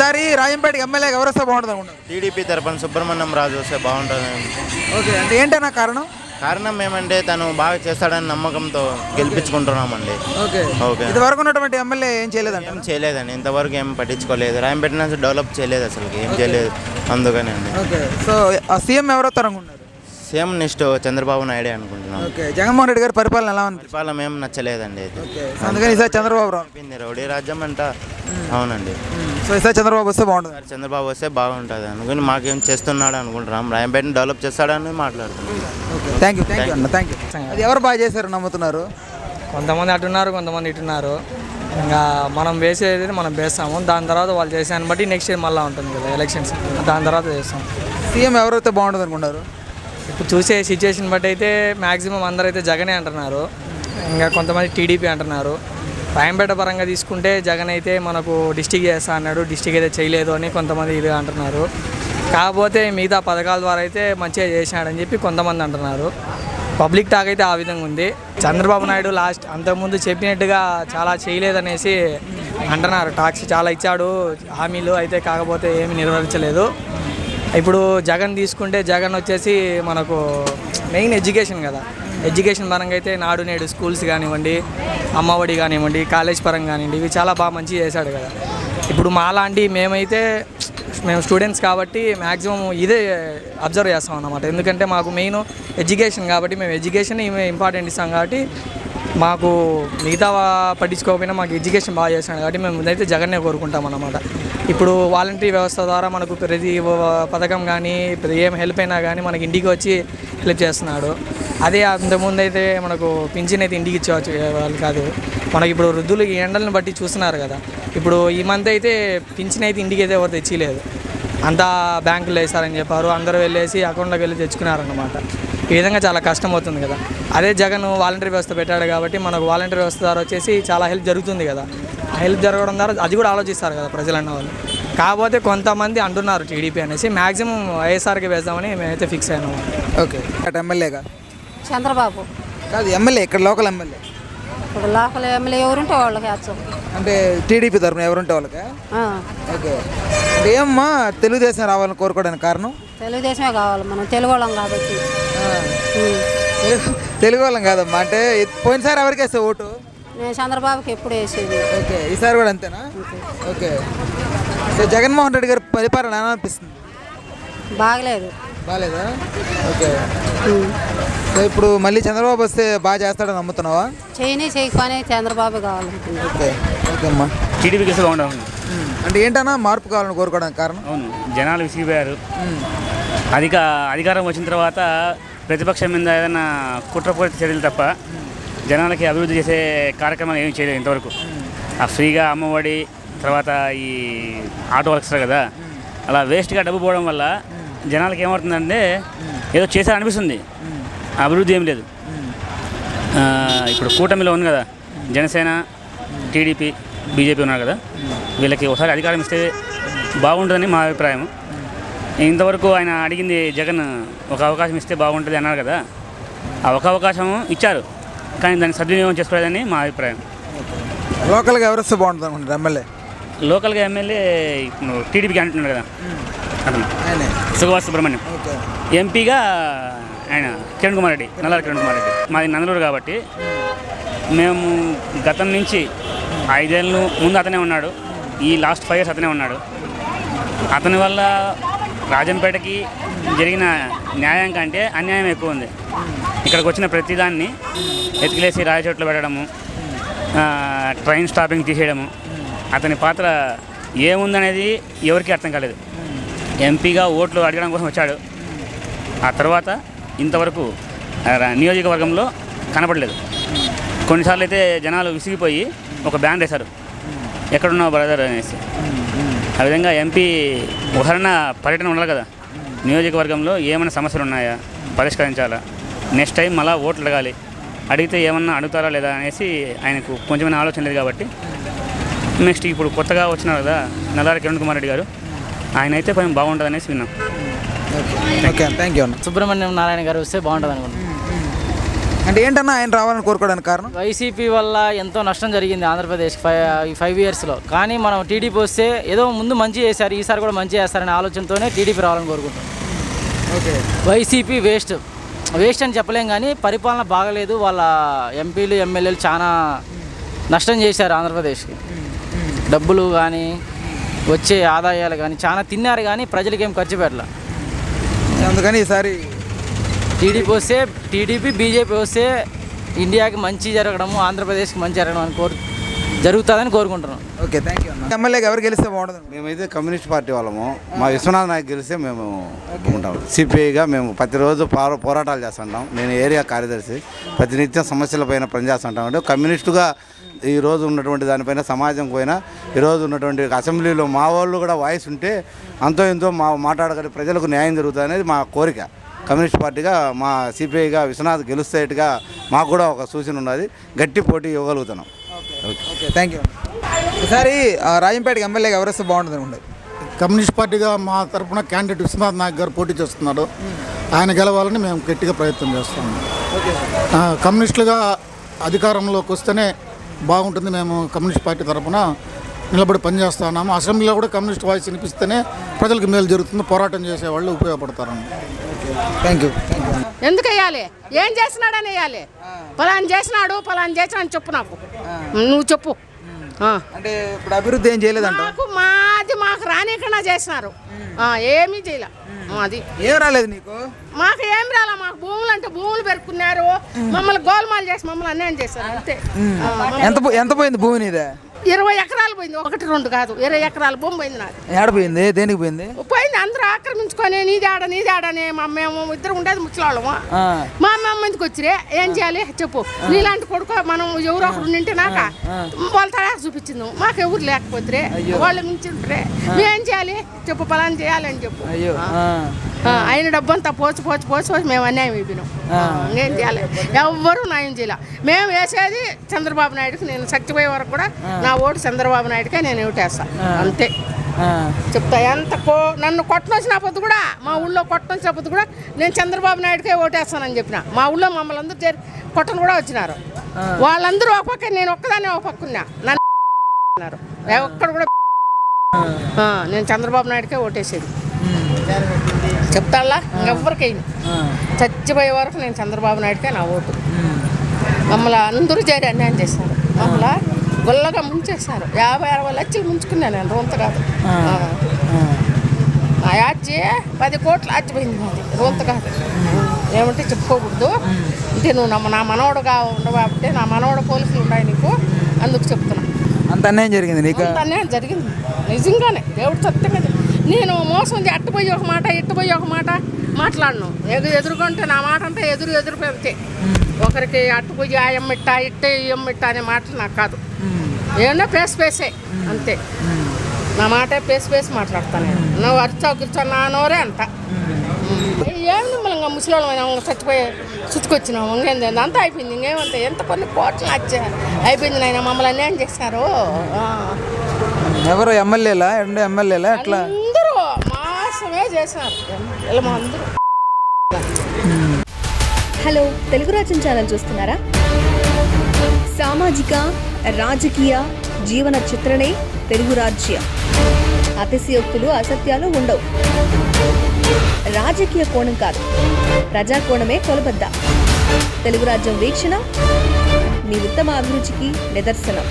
ఈసారి రాజంపేటకి ఎమ్మెల్యేగా ఎవరు వస్తే బాగుంటుంది అనుకుంటున్నారు? టీడీపీ తరపున సుబ్రహ్మణ్యం రాజు వస్తే బాగుంటుంది. ఓకే, అంటే ఏంటన్నా కారణం? కారణం ఏమంటే తను బాగా చేస్తాడని నమ్మకంతో గెలిపించుకుంటున్నామండి. Okay okay. ఇంతవరకు ఉన్నటువంటి ఎమ్మెల్యే ఏం చేయలేదంట? ఏం చేయలేదండి, ఇంతవరకు ఏం పట్టించుకోలేదు. రాయంపేట నుంచి డెవలప్ చేయలేదు, అసలు ఏం చేయలేదు. అందుకని అండి. ఓకే, సో ఆ సీఎం ఎవరు వస్తారు అనుకుంటున్నారు? సీఎం నెక్స్ట్ చంద్రబాబు నాయుడే అనుకుంటున్నాం. ఓకే, జగన్మోహన్ రెడ్డి గారి పరిపాలన ఎలా ఉంది? పరిపాలన ఏం నచ్చలేదండి అయితే. ఓకే, సో అందుకని ఈసారి చంద్రబాబు రావు. అయిపోయింది రౌడీ రాజ్యం అంట. అవునండి. సో ఈసారి చంద్రబాబు వస్తే బాగుంటుంది. చంద్రబాబు వస్తే బాగుంటుంది అనుకుని మాకేం చేస్తున్నాడు అనుకుంటున్నాం. రాయంపేటని డెవలప్ చేస్తాడని మాట్లాడుతున్నాం. ఓకే, థ్యాంక్ యూ అన్న, థ్యాంక్ యూ. అది ఎవరు బాగా చేశారు నమ్ముతున్నారు? కొంతమంది అటున్నారు, కొంతమంది ఇటున్నారు. ఇంకా మనం వేసేది మనం వేస్తాము. దాని తర్వాత వాళ్ళు చేసాన్ని బట్టి నెక్స్ట్ ఇయర్ మళ్ళీ ఉంటుంది కదా ఎలక్షన్స్, దాని తర్వాత చేస్తాం. సీఎం ఎవరైతే బాగుంటుంది అనుకుంటారు? ఇప్పుడు చూసే సిచ్యువేషన్ బట్టి అయితే మ్యాక్సిమం అందరైతే జగనే అంటున్నారు. ఇంకా కొంతమంది టీడీపీ అంటున్నారు. రాయంపేట పరంగా తీసుకుంటే జగన్ అయితే మనకు డిస్టిక్ చేస్తా అన్నాడు, డిస్టిక్ అయితే చేయలేదు అని కొంతమంది ఇది అంటున్నారు. కాకపోతే మిగతా పథకాల ద్వారా అయితే మంచిగా చేసినాడని చెప్పి కొంతమంది అంటున్నారు. పబ్లిక్ టాక్ అయితే ఆ విధంగా ఉంది. చంద్రబాబు నాయుడు లాస్ట్ అంతకుముందు చెప్పినట్టుగా చాలా చేయలేదనేసి అంటున్నారు. టాక్స్ చాలా ఇచ్చాడు హామీలు అయితే, కాకపోతే ఏమీ నెరవేర్చలేదు. ఇప్పుడు జగన్ తీసుకుంటే జగన్ వచ్చేసి మనకు మెయిన్ ఎడ్యుకేషన్ కదా. ఎడ్యుకేషన్ పరంగా అయితే నాడు నేడు స్కూల్స్ కానివ్వండి, అమ్మఒడి కానివ్వండి, కాలేజ్ పరంగా కానివ్వండి, ఇవి చాలా బాగా మంచిగా చేశాడు కదా. ఇప్పుడు మాలాంటి మేము స్టూడెంట్స్ కాబట్టి మ్యాక్సిమం ఇదే అబ్జర్వ్ చేస్తాం అన్నమాట. ఎందుకంటే మాకు మెయిన్ ఎడ్యుకేషన్ కాబట్టి మేము ఎడ్యుకేషన్ ఇంపార్టెంట్ ఇస్తాం కాబట్టి మాకు మిగతా పట్టించుకోకపోయినా మాకు ఎడ్యుకేషన్ బాగా చేస్తాడు కాబట్టి మేము ముందైతే జగన్నే కోరుకుంటాం అన్నమాట. ఇప్పుడు వాలంటరీ వ్యవస్థ ద్వారా మనకు ప్రతి పథకం కానీ ఏం హెల్ప్ అయినా కానీ మనకి ఇంటికి వచ్చి హెల్ప్ చేస్తున్నాడు. అదే అంతకుముందు అయితే మనకు పింఛన్ అయితే ఇంటికి ఇచ్చేవచ్చు వాళ్ళు కాదు. మనకి ఇప్పుడు వృద్ధులు ఈ ఎండలను బట్టి చూస్తున్నారు కదా. ఇప్పుడు ఈ మంత్ అయితే పింఛన్ అయితే ఇంటికి అయితే ఎవరు తెచ్చిలేదు, అంతా బ్యాంకులో వేస్తారని చెప్పారు. అందరూ వెళ్ళేసి అకౌంట్లోకి వెళ్ళి తెచ్చుకున్నారన్నమాట. ఈ విధంగా చాలా కష్టం అవుతుంది కదా. అదే జగన్ వాలంటరీ వ్యవస్థ పెట్టాడు కాబట్టి మనకు వాలంటరీ వ్యవస్థ ద్వారా వచ్చేసి చాలా హెల్ప్ జరుగుతుంది కదా. ఆ హెల్ప్ జరగడం ద్వారా అది కూడా ఆలోచిస్తారు కదా ప్రజలు అన్న వాళ్ళు. కాకపోతే కొంతమంది అంటున్నారు టీడీపీ అనేసి, మ్యాక్సిమం వైఎస్ఆర్కి వేద్దామని మేమైతే ఫిక్స్ అయినాము. ఓకే, అటు ఎమ్మెల్యేగా చంద్రబాబు కాదు, ఎమ్మెల్యే ఇక్కడ లోకల్ ఎమ్మెల్యే. ఇప్పుడు లోకల్ ఎమ్మెల్యే ఎవరుంటే వాళ్ళకి వేస్తాం. అంటే టీడీపీ తరఫున ఎవరుంటే వాళ్ళకా? ఓకే, అంటే ఏమమ్మా తెలుగుదేశం రావాలని కోరుకోవడానికి కారణం? తెలుగుదేశమే కావాలి, మనం తెలుగు వాళ్ళం కాబట్టి. తెలుగు వాళ్ళం కాదమ్మా, అంటే పోయినసారి ఎవరికి వేస్తే ఓటు? నేను చంద్రబాబుకి ఎప్పుడు వేసేది. ఓకే, ఈసారి కూడా అంతేనా? ఓకే, సో జగన్మోహన్ రెడ్డి గారి పరిపాలన ఎలా అనిపిస్తుంది? బాగలేదు. బాగాలేదా? ఓకే, సో ఇప్పుడు మళ్ళీ చంద్రబాబు వస్తే బాగా చేస్తాడని నమ్ముతున్నావా? చేయకపోయినా చంద్రబాబు కావాలనుకుంటున్నాను. ఓకే, ఓకే అమ్మా. టీడీపీకి వస్తే బాగుంటుంది. అంటే ఏంటన్నా మార్పు కావాలని కోరుకోవడానికి కారణం? అవును, జనాలు విసిగిపోయారు. అధికారం వచ్చిన తర్వాత ప్రతిపక్షం మీద ఏదైనా కుట్రపూరిత చర్యలు తప్ప జనాలకి అభివృద్ధి చేసే కార్యక్రమాలు ఏమీ చేయలేదు ఇంతవరకు. ఆ ఫ్రీగా అమ్మఒడి, తర్వాత ఈ ఆటో వర్క్స్ కదా, అలా వేస్ట్గా డబ్బు పోవడం వల్ల జనాలకి ఏమవుతుందంటే ఏదో చేశారనిపిస్తుంది, అభివృద్ధి ఏం లేదు. ఇప్పుడు కూటమిలో ఉంది కదా, జనసేన, టీడీపీ, బీజేపీ ఉన్నారు కదా, వీళ్ళకి ఒకసారి అధికారం ఇస్తే బాగుంటుందని మా అభిప్రాయం. ఇంతవరకు ఆయన అడిగింది జగన్ ఒక అవకాశం ఇస్తే బాగుంటుంది అన్నారు కదా, ఆ ఒక అవకాశం ఇచ్చారు కానీ దాన్ని సద్వినియోగం చేసుకోలేదని మా అభిప్రాయం. లోకల్గా ఎవరు వస్తే బాగుంటుంది అనుకుంటారు ఎమ్మెల్యే? లోకల్గా ఎమ్మెల్యే ఇప్పుడు టీడీపీకి అంటున్నాడు కదా అతను, సుగవాస సుబ్రహ్మణ్యం. ఎంపీగా ఆయన కిరణ్ కుమార్ రెడ్డి, నల్లారి కిరణ్ కుమార్ రెడ్డి. మాది నందలూరు కాబట్టి మేము గతం నుంచి 5 ఏళ్ళు ముందు అతనే ఉన్నాడు, ఈ లాస్ట్ 5 years అతనే ఉన్నాడు. అతని వల్ల రాజంపేటకి జరిగిన న్యాయం కంటే అన్యాయం ఎక్కువ ఉంది. ఇక్కడికి వచ్చిన ప్రతిదాన్ని ఎతికిలేసి రాయి చెట్లు పెట్టడము, ట్రైన్ స్టాపింగ్ తీసేయడము, అతని పాత్ర ఏముందనేది ఎవరికీ అర్థం కాలేదు. ఎంపీగా ఓట్లు అడగడం కోసం వచ్చాడు, ఆ తర్వాత ఇంతవరకు నియోజకవర్గంలో కనపడలేదు. కొన్నిసార్లు అయితే జనాలు విసిగిపోయి ఒక బ్యాన్ వేశారు, ఎక్కడున్నావు బ్రదర్ అనేసి. ఆ విధంగా ఎంపీ ఉదాహరణ పర్యటన ఉండాలి కదా, నియోజకవర్గంలో ఏమైనా సమస్యలు ఉన్నాయా పరిష్కరించాలా, నెక్స్ట్ టైం మళ్ళీ ఓట్లు అడగాలి, అడిగితే ఏమన్నా అడుగుతారా లేదా అనేసి ఆయనకు కొంచెమైనా ఆలోచన లేదు. కాబట్టి నెక్స్ట్ ఇప్పుడు కొత్తగా వచ్చినారు కదా నల్లారి కిరణ్ కుమార్ రెడ్డి గారు, ఆయన అయితే కొంచెం బాగుంటుంది అనేసి విన్నాం. Okay, thank you. Subrahmanyam Narayana గారు వస్తే బాగుంటుంది అనుకుంటున్నాను. అంటే ఏంటన్నా ఆయన రావాలని కోరుకోవడానికి కారణం? వైసీపీ వల్ల ఎంతో నష్టం జరిగింది ఆంధ్రప్రదేశ్ ఈ 5 ఇయర్స్లో. కానీ మనం టీడీపీ వస్తే ఏదో ముందు మంచి చేశారు, ఈసారి కూడా మంచి చేస్తారనే ఆలోచనతోనే టీడీపీ రావాలని కోరుకుంటాం. ఓకే. వైసీపీ వేస్ట్ అని చెప్పలేం, కానీ పరిపాలన బాగలేదు. వాళ్ళ ఎంపీలు ఎమ్మెల్యేలు చాలా నష్టం చేశారు ఆంధ్రప్రదేశ్కి. డబ్బులు కానీ వచ్చే ఆదాయాలు కానీ చాలా తిన్నారు, కానీ ప్రజలకి ఏం ఖర్చు పెట్టాల. అందుకని ఈసారి టీడీపీ బీజేపీ వస్తే ఇండియాకి మంచి జరగడము, ఆంధ్రప్రదేశ్కి మంచి జరగడం అని జరుగుతుందని కోరుకుంటున్నాం. Okay, thank you. ఎమ్మెల్యేగా ఎవరు గెలిస్తే బాగుంటుంది? మేమైతే కమ్యూనిస్ట్ పార్టీ వాళ్ళము. మా విశ్వనాథ్ నాయక్ గెలిస్తే మేము ఉంటాం. సిపిఐగా మేము ప్రతిరోజు పోరాటాలు చేస్తుంటాం. నేను ఏరియా కార్యదర్శి. ప్రతినిత్యం సమస్యలపైన పనిచేస్తుంటాం. అంటే కమ్యూనిస్టుగా ఈరోజు ఉన్నటువంటి దానిపైన సమాజం పైన ఈరోజు ఉన్నటువంటి అసెంబ్లీలో మా వాళ్ళు కూడా వాయిస్ ఉంటే అంతో ఎంతో మాట్లాడగలిగి ప్రజలకు న్యాయం జరుగుతుంది అనేది మా కోరిక. కమ్యూనిస్ట్ పార్టీగా మా సిపిఐగా విశ్వనాథ్ గెలుస్తేట్టుగా మాకు కూడా ఒక సూచన ఉన్నది. గట్టి పోటీ ఇవ్వగలుగుతున్నాం. Okay, thank you. ఈసారి రాజంపేటకి ఎమ్మెల్యేగా ఎవరు వస్తే బాగుంటుంది అనుకుంటుంది? కమ్యూనిస్ట్ పార్టీగా మా తరఫున క్యాండిడేట్ విశ్వనాథ్ నాయక్ గారు పోటీ చేస్తున్నాడు. ఆయన గెలవాలని మేము గట్టిగా ప్రయత్నం చేస్తున్నాం. కమ్యూనిస్టులుగా అధికారంలోకి వస్తేనే బాగుంటుంది. మేము కమ్యూనిస్ట్ పార్టీ తరఫున నిలబడి పనిచేస్తున్నాము. అసెంబ్లీలో కూడా కమ్యూనిస్ట్ వాయిస్ వినిపిస్తేనే ప్రజలకు మేలు జరుగుతుంది. పోరాటం చేసేవాళ్ళు ఉపయోగపడతారని. Thank you. ఎందుకు వేయాలి? ఏం చేసినాడని వేయాలి? పలానా చేసినాడు అని చెప్పు, నాకు నువ్వు చెప్పు. అంటే ఇప్పుడు అభివృద్ధి ఏం చేయలేదంట? మాకు రానికన్నా చేసినారు, ఏమీ చేయలే. అది ఏం రాలేదు నీకు? మాకు ఏం రాలే. మాకు భూములు అంటే భూములు పెరుక్కున్నారు, మమ్మల్ని గోల్మాలు చేసి మమ్మల్ని అన్యాయం చేశారు అంతే. ఎంత పోయింది భూమి నీదే? 20 ఎకరాలు పోయింది. 1-2 కాదు, 20 ఎకరాల భూమి పోయింది నాది. ఏడపోయింది? దేనికి పోయింది? పోయింది అందరూ ఆక్రమించుకొని నీదాడని మేము ఇద్దరు ఉండేది ముచ్చలాళ్ళము. మా అమ్మ ఎందుకు వచ్చిరే? ఏం చేయాలి చెప్పు. నీలాంటి కొడుకు మనం ఎవరో ఒకరు నింటినాక వాళ్ళ తడా చూపించింది. మాకు ఎవరు లేకపోతే వాళ్ళు మించుంటారే. మేమేం చేయాలి చెప్పు? పలానా చేయాలని చెప్పు. ఆయన డబ్బంతా పోచి మేము అన్యాయం అయిపోయినాం. ఏం చేయాలి? ఎవ్వరూ న్యాయం చేయాలి. మేము వేసేది చంద్రబాబు నాయుడుకి. నేను చచ్చిపోయే వరకు కూడా నా ఓటు చంద్రబాబు నాయుడుకే నేను ఓటేస్తాను అంతే. చెప్తా. నన్ను కొట్టనొచ్చిన పొద్దు కూడా, మా ఊళ్ళో కొట్టనొచ్చిన పొద్దు కూడా నేను చంద్రబాబు నాయుడుకే ఓటేస్తానని చెప్పిన. మా ఊళ్ళో మమ్మల్ని అందరూ కొట్టను కూడా వచ్చినారు. వాళ్ళందరూ ఒక పక్క, నేను ఒక్కదాన్ని ఒక పక్క ఉన్నా. నన్ను ఒక్కడ కూడా నేను చంద్రబాబు నాయుడుకే ఓటేసేది. చెప్తాళ్ళ ఇంకెవ్వరికైనా చచ్చిపోయే వరకు నేను చంద్రబాబు నాయుడుకే నా ఓటు. మమ్మల్ని అందరూ చేరి అన్యాయం చేశారు. మమ్మల్ని గొల్లగా ముంచేశారు. 50-60 లక్షలు ముంచుకున్నాను నేను. రొంత కాదు. ఆ యాచి 10 కోట్లు ఆచిపోయింది మాది. రొంత కాదు. ఏమంటే చెప్పుకోకూడదు. అంటే నువ్వు నా మనవడుగా ఉండవు కాబట్టి, నా మనవడు పోలీసులు ఉన్నాయి నీకు, అందుకు చెప్తున్నా. అంత అన్యాయం జరిగింది నీకు? అంత అన్యాయం జరిగింది నిజంగానే. దేవుడు సత్యంగా. నేను మోసం అట్టుపోయి ఒక మాట, ఇట్టుపోయి ఒక మాట మాట్లాడను. ఎదురుకుంటే నా మాట అంటే ఎదురు పెడితే ఒకరికి అట్టుపోయి అయ్యమ్మిట్ట ఇట్టే ఇయ్యమ్మిట్ట అనే మాటలు నాకు కాదు. ఏమన్నా పేసే అంతే. నా మాట పేసి మాట్లాడతాను నేను. నువ్వు అరిచా నా నోరే అంట. ఏమి నిమ్మలంగా ముసలిమైనా చచ్చిపోయి చుట్టుకొచ్చినాము. ఇంకేంది అంతా అయిపోయింది. ఇంకేమంతా ఎంత కొన్ని కోట్లు అయిపోయింది. నాయన మమ్మల్ని అన్యాయం చేశారు. ఎవరు ఎమ్మెల్యేలా? ఎమ్మెల్యేలా ఎట్లా? అందరూ మాసమే చేశారు. అందరూ. హలో, తెలుగు రాజ్యం ఛానల్ చూస్తున్నారా? సామాజిక రాజకీయ జీవన చిత్రణే తెలుగు రాజ్యం. అతిశయోక్తులు అసత్యాలు ఉండవు. రాజకీయ కోణం కాదు, ప్రజా కోణమే కొలబద్ద. తెలుగు రాజ్యం వీక్షణ మీ ఉత్తమ అభిరుచికి నిదర్శనం.